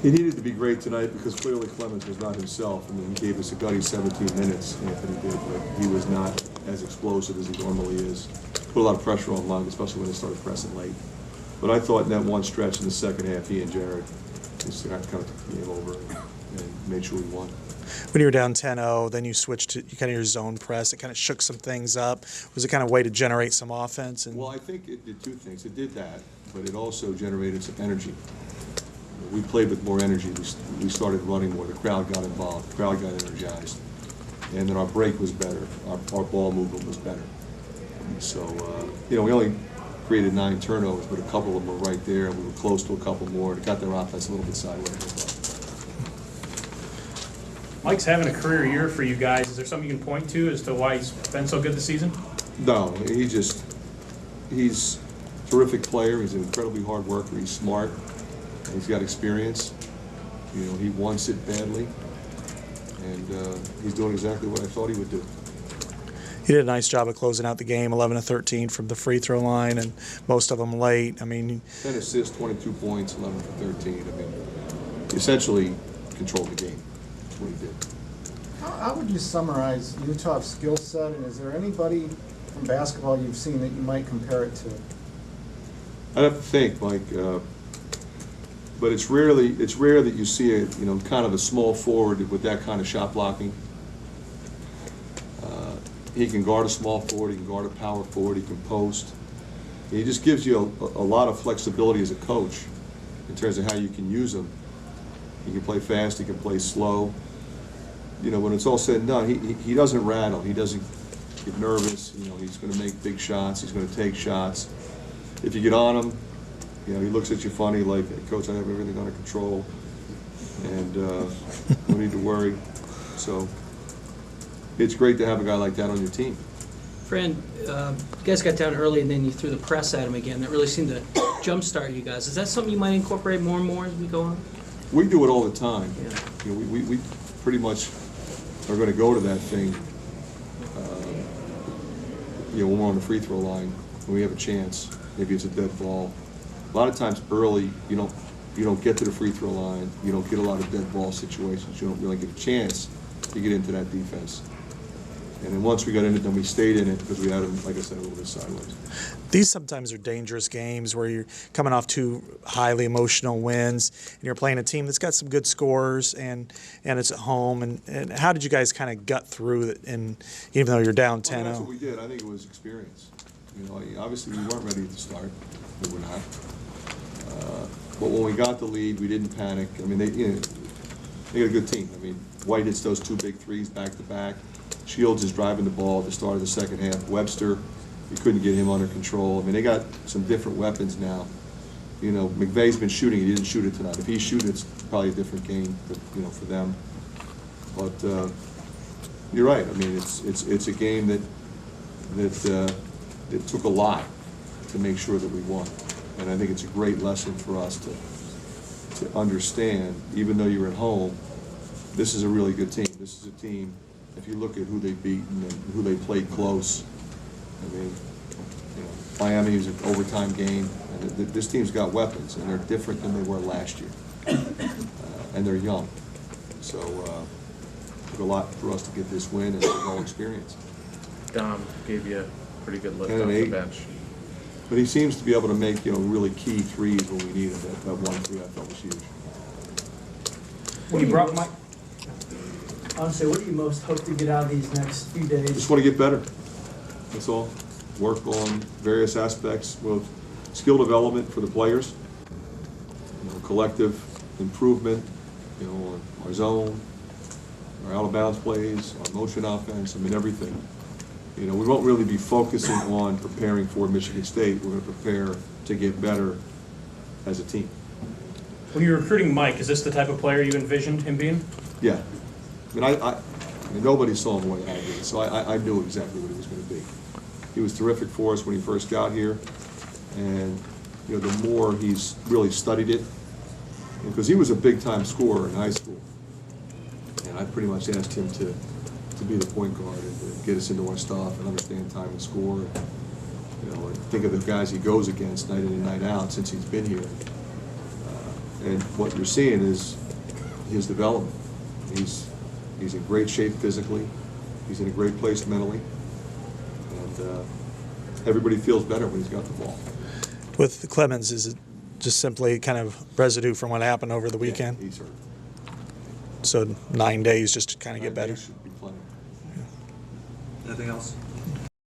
He needed to be great tonight because clearly Clemens was not himself. I mean, he gave us a gutty 17 minutes, Anthony did, but he was not as explosive as he normally is. Put a lot of pressure on Lund, especially when they started pressing late. But I thought in that one stretch in the second half, he and Jared just kind of took the game over and made sure we won. When you were down 10-0, then you switched to kind of your zone press. It kind of shook some things up. Was it kind of a way to generate some offense? Well, I think it did two things. It did that, but it also generated some energy. We played with more energy. We started running more. The crowd got involved. The crowd got energized. And then our break was better. Our ball movement was better. So, we only created 9 turnovers, but a couple of them were right there. We were close to a couple more. It got their offense a little bit sideways. Mike's having a career year for you guys. Is there something you can point to as to why he's been so good this season? No, he's a terrific player. He's an incredibly hard worker. He's smart. He's got experience. He wants it badly. And he's doing exactly what I thought he would do. He did a nice job of closing out the game, 11 of 13 from the free throw line, and most of them late. 10 assists, 22 points, 11 for 13. He essentially controlled the game. That's what he did. How would you summarize Utah's skill set, and is there anybody from basketball you've seen that you might compare it to? I'd have to think, Mike. But it's rare that you see kind of a small forward with that kind of shot blocking. He can guard a small forward, he can guard a power forward, he can post. He just gives you a lot of flexibility as a coach in terms of how you can use him. He can play fast, he can play slow. When it's all said and done, he doesn't rattle, he doesn't get nervous. He's going to make big shots, he's going to take shots. If you get on him, he looks at you funny like, hey, Coach, I have everything under control, and no need to worry. So it's great to have a guy like that on your team. Fran, you guys got down early and then you threw the press at him again. That really seemed to jumpstart you guys. Is that something you might incorporate more and more as we go on? We do it all the time. Yeah. We pretty much are going to go to that thing when we're on the free throw line, when we have a chance. Maybe it's a dead ball. A lot of times early, you don't get to the free throw line. You don't get a lot of dead ball situations. You don't really get a chance to get into that defense. And then once we got in it, then we stayed in it because we had them, like I said, a little bit sideways. These sometimes are dangerous games where you're coming off 2 highly emotional wins and you're playing a team that's got some good scores and it's at home. And how did you guys kind of gut through it, and even though you're down 10-0? That's what we did. I think it was experience. Obviously we weren't ready at the start. We were not. But when we got the lead, we didn't panic. They got a good team. White hits those 2 big threes back to back. Shields is driving the ball at the start of the second half. Webster, you couldn't get him under control. They got some different weapons now. McVay's been shooting. He didn't shoot it tonight. If he shoots, it's probably a different game, for them. But you're right. It's a game that took a lot to make sure that we won. And I think it's a great lesson for us to understand, even though you're at home, this is a really good team. This is a team, if you look at who they've beaten and who they played close, Miami is an overtime game, and this team's got weapons, and they're different than they were last year. And they're young. So it took a lot for us to get this win, and it's all experience. Dom gave you a pretty good lift 10 off and the 8. bench. But he seems to be able to make, really key threes when we need him. That 1 3 I thought was huge. When you brought Mike, Honestly, what do you most hope to get out of these next few days? Just want to get better. That's all. Work on various aspects, both skill development for the players, collective improvement, on our zone, our out of bounds plays, our motion offense, everything. We won't really be focusing on preparing for Michigan State. We're going to prepare to get better as a team. when you're recruiting Mike, is this the type of player you envisioned him being? Yeah. Nobody saw him the way I did, so I knew exactly what he was going to be. He was terrific for us when he first got here, and the more he's really studied it, because he was a big-time scorer in high school, and I pretty much asked him to be the point guard and to get us into our stuff and understand time and score. And think of the guys he goes against night in and night out since he's been here. And what you're seeing is his development. He's in great shape physically. He's in a great place mentally. And everybody feels better when he's got the ball. With Clemens, is it just simply kind of residue from what happened over the weekend? Yeah, he's hurt. So 9 days just to kind of get 9 better? days should be plenty. Anything else?